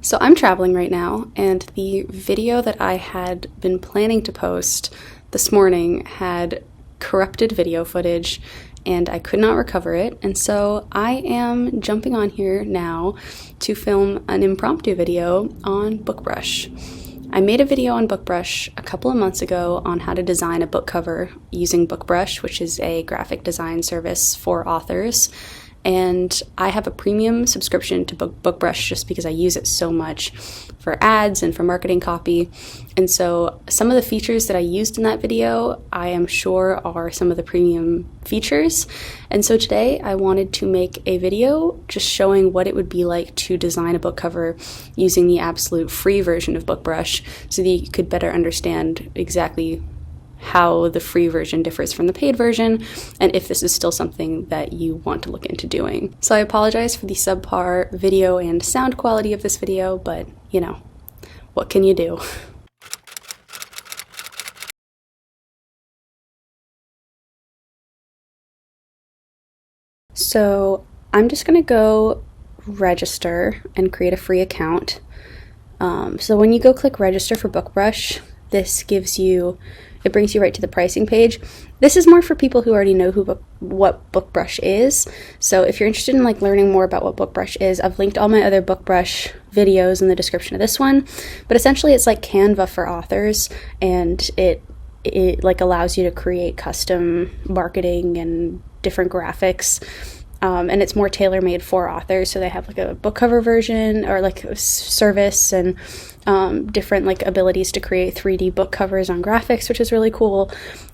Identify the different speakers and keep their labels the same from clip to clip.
Speaker 1: So I'm traveling right now, and the video that I had been planning to post this morning had corrupted video footage, and I could not recover it, and so I am jumping on here now to film an impromptu video on BookBrush. I made a video on BookBrush a couple of months ago on how to design a book cover using BookBrush, which is a graphic design service for authors. And I have a premium subscription to BookBrush just because I use it so much for ads and for marketing copy. And so some of the features that I used in that video, I am sure are some of the premium features. And so today I wanted to make a video just showing what it would be like to design a book cover using the absolute free version of BookBrush so that you could better understand exactly how the free version differs from the paid version, and if this is still something that you want to look into doing. So I apologize for the subpar video and sound quality of this video, but you know, what can you do? So I'm just gonna go register and create a free account. So when you go click register for BookBrush, this brings you right to the pricing page. This is more for people who already know what BookBrush is. So if you're interested in learning more about what BookBrush is, I've linked all my other BookBrush videos in the description of this one. But essentially it's like Canva for authors, and it allows you to create custom marketing and different graphics. And it's more tailor-made for authors, so they have a book cover version or a service and different abilities to create 3D book covers on graphics, which is really cool.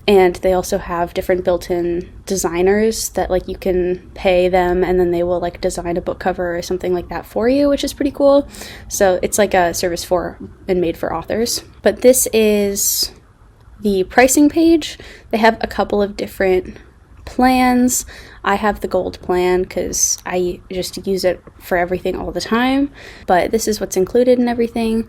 Speaker 1: And they also have different built-in designers that you can pay them, and then they will design a book cover or something like that for you, which is pretty cool. So it's like a service for and made for authors. But this is the pricing page. They have a couple of different plans. I have the gold plan because I just use it for everything all the time, but this is what's included in everything,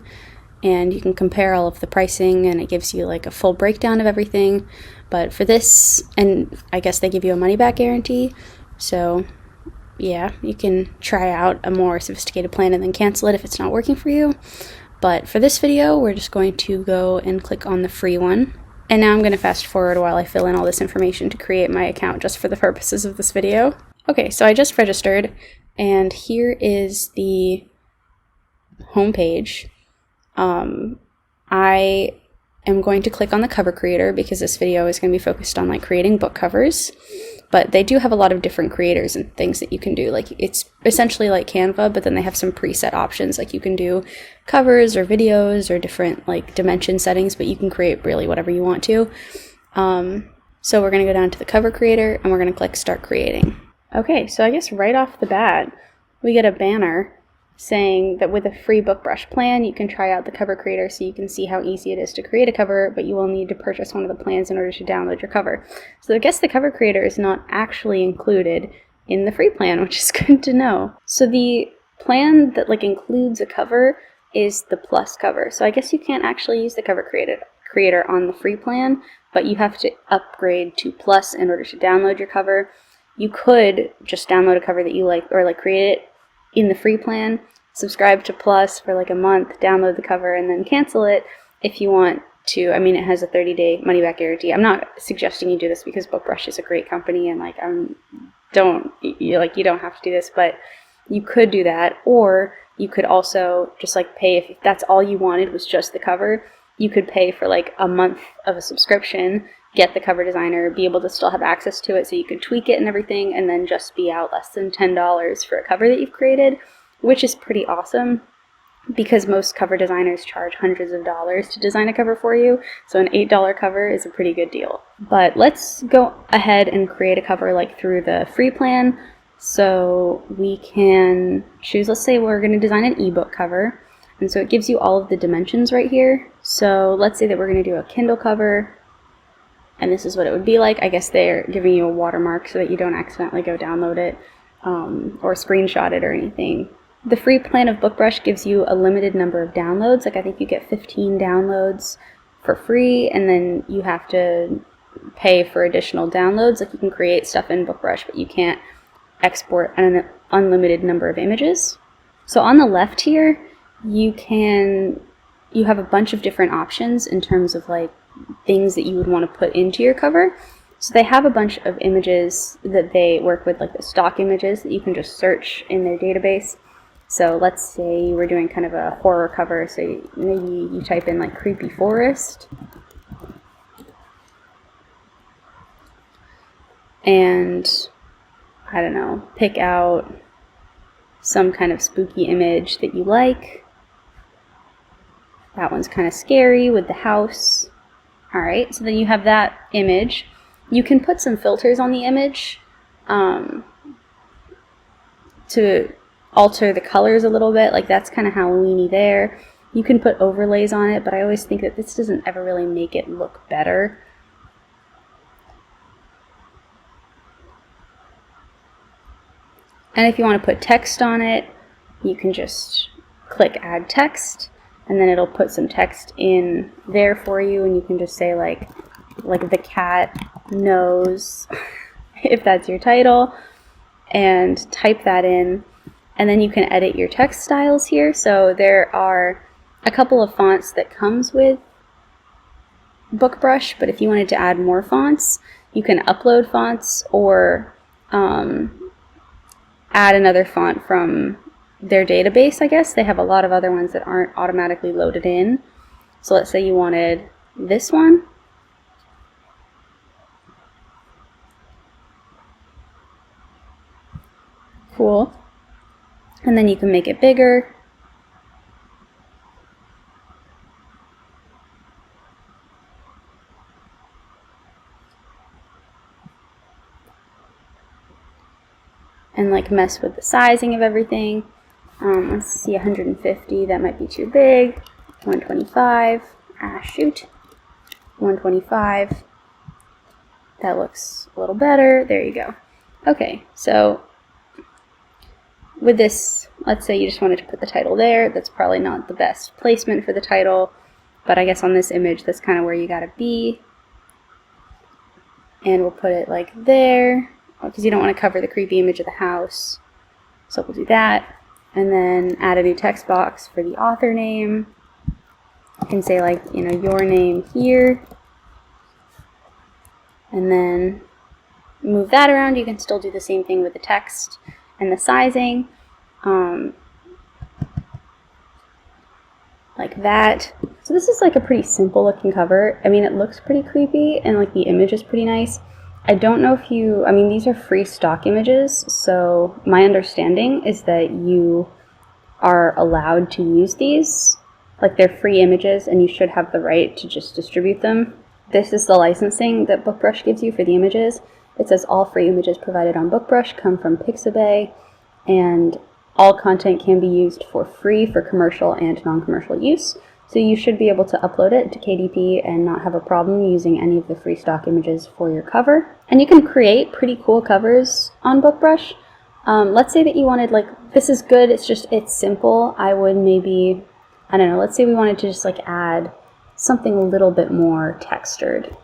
Speaker 1: and you can compare all of the pricing, and it gives you a full breakdown of everything. But for this, and I guess they give you a money back guarantee, so yeah, you can try out a more sophisticated plan and then cancel it if it's not working for you. But for this video, we're just going to go and click on the free one. And now I'm going to fast forward while I fill in all this information to create my account just for the purposes of this video. Okay, so I just registered, and here is the homepage. I am going to click on the cover creator because this video is going to be focused on creating book covers. But they do have a lot of different creators and things that you can do. It's essentially like Canva, but then they have some preset options. You can do covers or videos or different dimension settings, but you can create really whatever you want to. So we're going to go down to the cover creator, and we're going to click start creating. Okay, so I guess right off the bat, we get a banner saying that with a free BookBrush plan, you can try out the cover creator so you can see how easy it is to create a cover, but you will need to purchase one of the plans in order to download your cover. So I guess the cover creator is not actually included in the free plan, which is good to know. So the plan that includes a cover is the plus cover. So I guess you can't actually use the cover creator on the free plan, but you have to upgrade to plus in order to download your cover. You could just download a cover that you like, or create it in the free plan, subscribe to Plus for a month, download the cover, and then cancel it if you want to. I mean, it has a 30-day money-back guarantee. I'm not suggesting you do this because BookBrush is a great company, and you don't have to do this, but you could do that. Or you could also just pay, if that's all you wanted was just the cover, you could pay for a month of a subscription, get the cover designer, be able to still have access to it so you can tweak it and everything, and then just be out less than $10 for a cover that you've created, which is pretty awesome because most cover designers charge hundreds of dollars to design a cover for you, so an $8 cover is a pretty good deal. But let's go ahead and create a cover through the free plan. So we can choose, let's say we're going to design an ebook cover, and so it gives you all of the dimensions right here. So let's say that we're going to do a Kindle cover, and this is what it would be like. I guess they're giving you a watermark so that you don't accidentally go download it or screenshot it or anything. The free plan of BookBrush gives you a limited number of downloads. I think you get 15 downloads for free, and then you have to pay for additional downloads. You can create stuff in BookBrush, but you can't export an unlimited number of images. So on the left here, you have a bunch of different options in terms of like things that you would want to put into your cover. So they have a bunch of images that they work with, like the stock images that you can just search in their database. So let's say you were doing kind of a horror cover, so maybe you type in like creepy forest. And I don't know, pick out some kind of spooky image that you like. That one's kind of scary with the house. All right, so then you have that image. You can put some filters on the image to alter the colors a little bit, like that's kind of Halloween-y there. You can put overlays on it, but I always think that this doesn't ever really make it look better. And if you want to put text on it, you can just click add text, and then it'll put some text in there for you, and you can just say like the cat knows, if that's your title, and type that in. And then you can edit your text styles here. So there are a couple of fonts that comes with BookBrush, but if you wanted to add more fonts, you can upload fonts or add another font from their database, I guess. They have a lot of other ones that aren't automatically loaded in. So let's say you wanted this one. Cool. And then you can make it bigger. And like mess with the sizing of everything. Let's see, 150, that might be too big. 125, shoot. 125, that looks a little better. There you go. Okay, so with this, let's say you just wanted to put the title there. That's probably not the best placement for the title, but I guess on this image, that's kind of where you gotta be. And we'll put it like there, because you don't want to cover the creepy image of the house. So we'll do that. And then add a new text box for the author name. You can say like, you know, your name here. And then move that around. You can still do the same thing with the text and the sizing. Like that. So this is like a pretty simple looking cover. I mean, it looks pretty creepy and like the image is pretty nice. I don't know if you, I mean, these are free stock images, so my understanding is that you are allowed to use these. Like they're free images and you should have the right to just distribute them. This is the licensing that BookBrush gives you for the images. It says all free images provided on BookBrush come from Pixabay, and all content can be used for free for commercial and non-commercial use. So you should be able to upload it to KDP and not have a problem using any of the free stock images for your cover. And you can create pretty cool covers on BookBrush. Let's say that you wanted, like, this is good, it's simple. I would maybe, I don't know, let's say we wanted to just like add something a little bit more textured.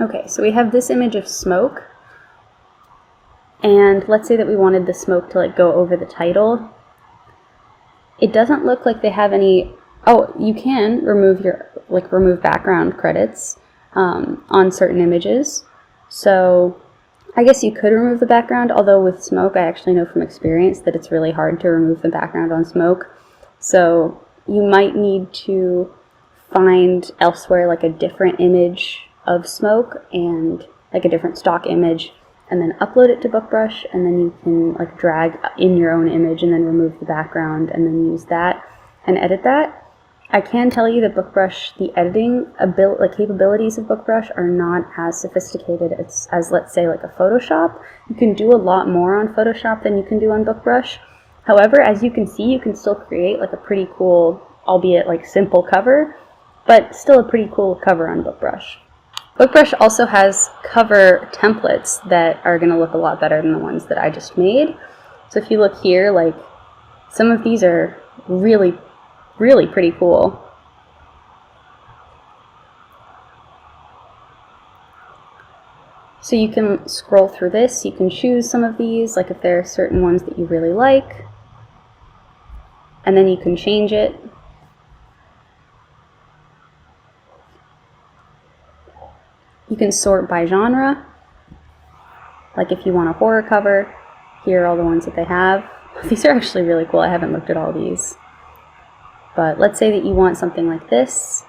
Speaker 1: Okay, so we have this image of smoke, and let's say that we wanted the smoke to like go over the title. It doesn't look like they have any, oh, you can remove remove background credits on certain images. So I guess you could remove the background, although with smoke, I actually know from experience that it's really hard to remove the background on smoke. So you might need to find elsewhere like a different image of smoke and like a different stock image, and then upload it to BookBrush, and then you can like drag in your own image and then remove the background and then use that and edit that. I can tell you that BookBrush, the editing capabilities of BookBrush are not as sophisticated as let's say like a Photoshop. You can do a lot more on Photoshop than you can do on BookBrush. However, as you can see, you can still create like a pretty cool, albeit like simple cover, but still a pretty cool cover on BookBrush. BookBrush also has cover templates that are going to look a lot better than the ones that I just made. So if you look here, like, some of these are really, really pretty cool. So you can scroll through this, you can choose some of these, like if there are certain ones that you really like, and then you can change it. You can sort by genre, like if you want a horror cover, here are all the ones that they have. These are actually really cool. I haven't looked at all these. But let's say that you want something like this,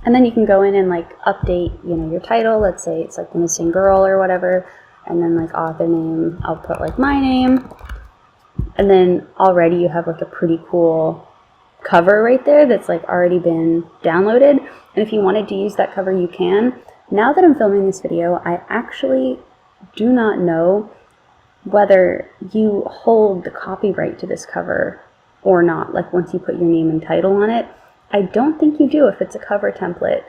Speaker 1: and then you can go in and like update, you know, your title. Let's say it's like The Missing Girl or whatever, and then like author name, I'll put like my name, and then already you have like a pretty cool cover right there that's like already been downloaded. And if you wanted to use that cover, you can. Now that I'm filming this video, I actually do not know whether you hold the copyright to this cover or not, like once you put your name and title on it. I don't think you do if it's a cover template.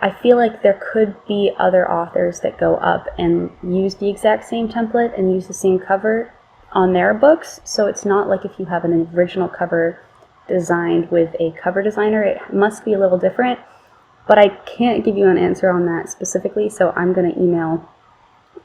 Speaker 1: I feel like there could be other authors that go up and use the exact same template and use the same cover on their books, so it's not like if you have an original cover designed with a cover designer, it must be a little different, but I can't give you an answer on that specifically, so I'm going to email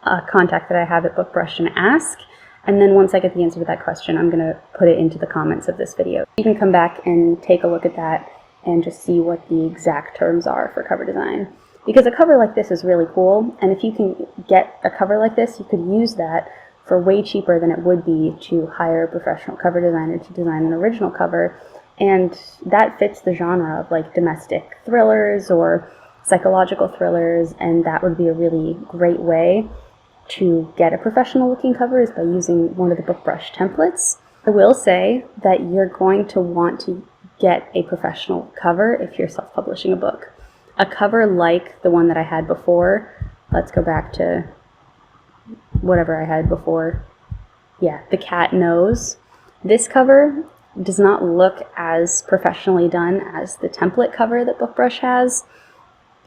Speaker 1: a contact that I have at BookBrush and ask, and then once I get the answer to that question, I'm going to put it into the comments of this video. You can come back and take a look at that and just see what the exact terms are for cover design. Because a cover like this is really cool, and if you can get a cover like this, you could use that for way cheaper than it would be to hire a professional cover designer to design an original cover, and that fits the genre of like domestic thrillers or psychological thrillers, and that would be a really great way to get a professional looking cover is by using one of the BookBrush templates. I will say that you're going to want to get a professional cover if you're self-publishing a book. A cover like the one that I had before, let's go back to whatever I had before. Yeah, The Cat Knows. This cover does not look as professionally done as the template cover that BookBrush has.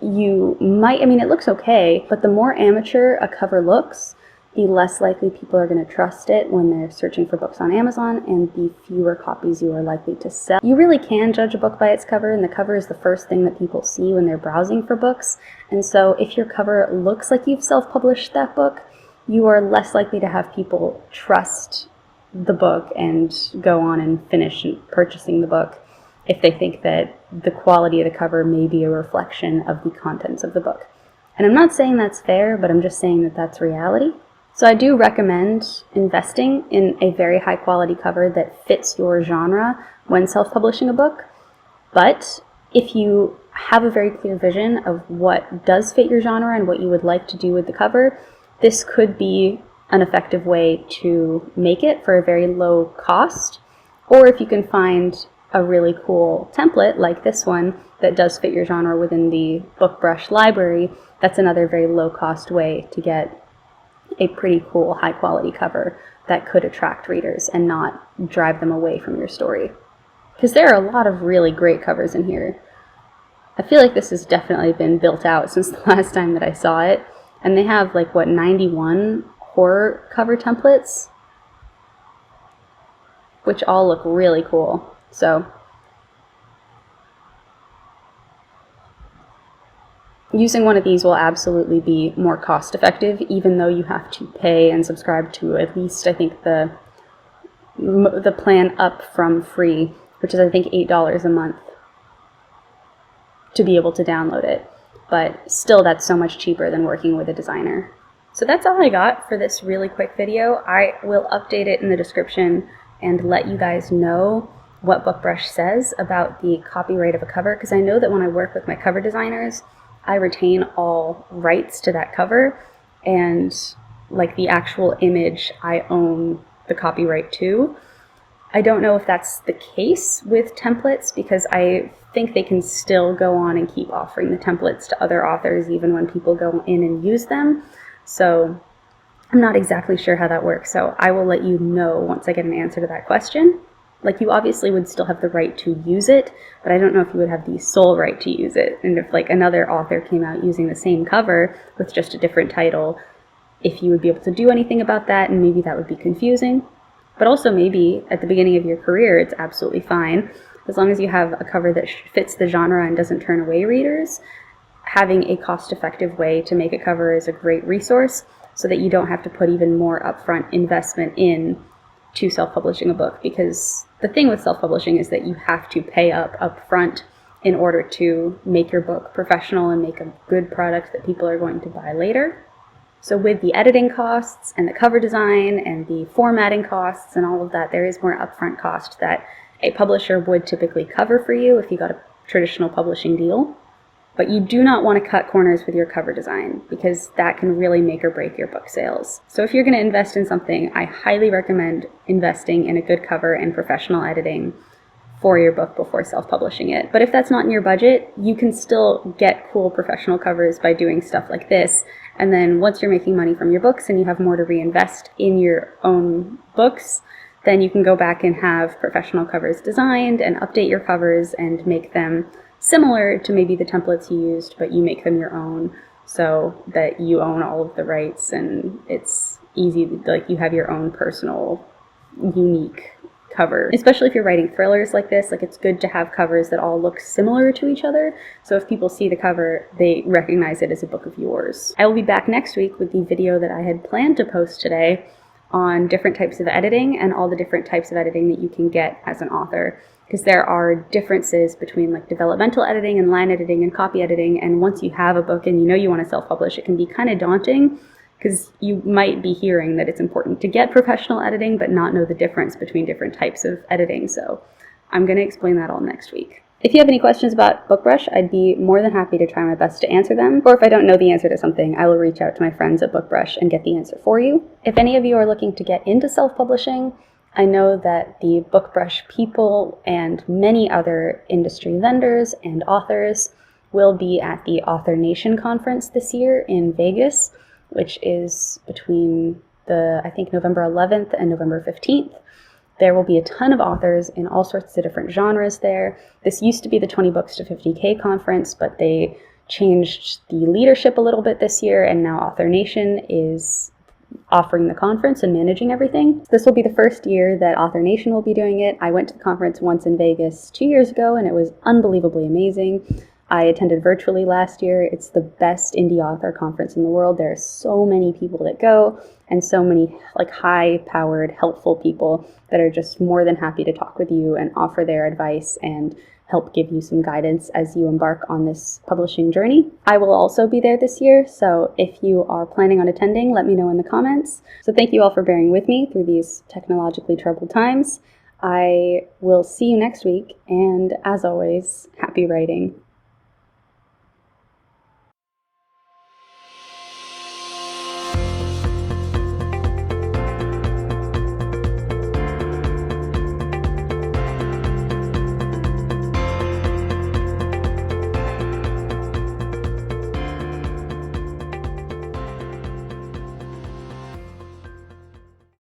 Speaker 1: You might, I mean, it looks okay, but the more amateur a cover looks, the less likely people are going to trust it when they're searching for books on Amazon, and the fewer copies you are likely to sell. You really can judge a book by its cover, and the cover is the first thing that people see when they're browsing for books. And so if your cover looks like you've self-published that book, you are less likely to have people trust the book and go on and finish purchasing the book if they think that the quality of the cover may be a reflection of the contents of the book. And I'm not saying that's fair, but I'm just saying that that's reality. So I do recommend investing in a very high quality cover that fits your genre when self-publishing a book. But if you have a very clear vision of what does fit your genre and what you would like to do with the cover, this could be an effective way to make it for a very low cost. Or if you can find a really cool template like this one that does fit your genre within the BookBrush library, that's another very low cost way to get a pretty cool high quality cover that could attract readers and not drive them away from your story. Because there are a lot of really great covers in here. I feel like this has definitely been built out since the last time that I saw it, and they have like, what, 91 horror cover templates, which all look really cool. So using one of these will absolutely be more cost effective, even though you have to pay and subscribe to at least, I think, the plan up from free, which is I think $8 a month to be able to download it. But still, that's so much cheaper than working with a designer. So that's all I got for this really quick video. I will update it in the description and let you guys know what BookBrush says about the copyright of a cover, because I know that when I work with my cover designers, I retain all rights to that cover, and like the actual image I own the copyright to. I don't know if that's the case with templates, because I think they can still go on and keep offering the templates to other authors even when people go in and use them. So I'm not exactly sure how that works, so I will let you know once I get an answer to that question. Like, you obviously would still have the right to use it, but I don't know if you would have the sole right to use it. And if like another author came out using the same cover with just a different title, if you would be able to do anything about that, and maybe that would be confusing. But also maybe at the beginning of your career, it's absolutely fine. As long as you have a cover that fits the genre and doesn't turn away readers, having a cost-effective way to make a cover is a great resource so that you don't have to put even more upfront investment in to self-publishing a book. Because the thing with self-publishing is that you have to pay up front in order to make your book professional and make a good product that people are going to buy later. So with the editing costs and the cover design and the formatting costs and all of that, there is more upfront cost that a publisher would typically cover for you if you got a traditional publishing deal. But you do not want to cut corners with your cover design, because that can really make or break your book sales. So if you're going to invest in something, I highly recommend investing in a good cover and professional editing for your book before self-publishing it. But if that's not in your budget, you can still get cool professional covers by doing stuff like this. And then once you're making money from your books and you have more to reinvest in your own books, then you can go back and have professional covers designed and update your covers and make them similar to maybe the templates you used, but you make them your own so that you own all of the rights and it's easy, like you have your own personal, unique cover. Especially if you're writing thrillers like this, like it's good to have covers that all look similar to each other. So if people see the cover, they recognize it as a book of yours. I will be back next week with the video that I had planned to post today on different types of editing and all the different types of editing that you can get as an author. Because there are differences between like developmental editing and line editing and copy editing. And once you have a book and you know you want to self-publish, it can be kind of daunting because you might be hearing that it's important to get professional editing but not know the difference between different types of editing. So I'm going to explain that all next week. If you have any questions about BookBrush, I'd be more than happy to try my best to answer them. Or if I don't know the answer to something, I will reach out to my friends at BookBrush and get the answer for you. If any of you are looking to get into self-publishing, I know that the BookBrush people and many other industry vendors and authors will be at the Author Nation conference this year in Vegas, which is between I think November 11th and November 15th. There will be a ton of authors in all sorts of different genres there. This used to be the 20 Books to 50K conference, but they changed the leadership a little bit this year, and now Author Nation is offering the conference and managing everything. This will be the first year that Author Nation will be doing it. I went to the conference once in Vegas 2 years ago, and it was unbelievably amazing. I attended virtually last year. It's the best indie author conference in the world. There are so many people that go and so many like high-powered, helpful people that are just more than happy to talk with you and offer their advice and help give you some guidance as you embark on this publishing journey. I will also be there this year, so if you are planning on attending, let me know in the comments. So thank you all for bearing with me through these technologically troubled times. I will see you next week, and as always, happy writing.